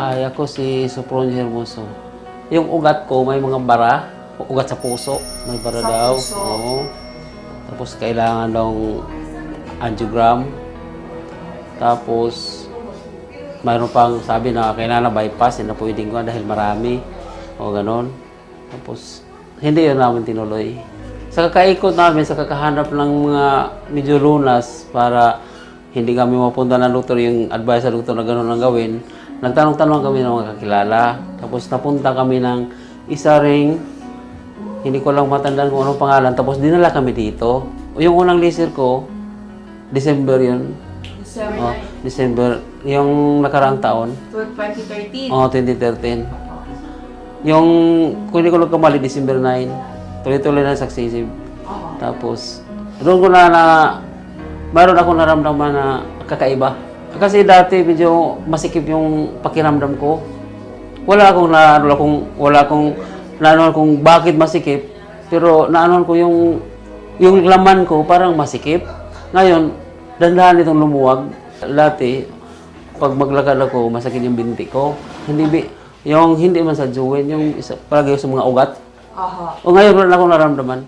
Ay, ako si Sopronio Hermoso. Yung ugat ko, may mga bara. Ugat sa puso. May bara Sa daw. puso. Oo. Tapos kailangan daw angiogram. Tapos, mayroon pang sabi na kailangan na bypass. Hindi na pwedeng ko dahil marami. O ganon. Tapos, hindi yun namin tinuloy. Sa kakaikot namin, sa kakahanap ng mga medyo lunas para hindi kami mapunta ng doktor, yung advice sa doktor na gano'n ang gawin, nagtanong-tanong kami ng mga kakilala. Tapos napunta kami ng isa ring, hindi ko lang matandaan kung anong pangalan, tapos dinala kami dito. Yung unang laser ko, December yun. December December, yung nakaraang taon. 2013. 2013. Yung, kung hindi ko lang kamali, December 9. Tuloy-tuloy na successive. Tapos, doon ko mayroon akong naramdaman na kakaiba. Kasi dati medyo masikip yung pakiramdam ko. Wala akong naanoan kung bakit masikip. Pero naanoan ko yung laman ko parang masikip. Ngayon, dandahan itong lumuwag. Dati, pag maglakad ako, masakit yung binti ko. Hindi man sa joint, yung palagi sa mga ugat. Aha. O ngayon, wala akong naramdaman.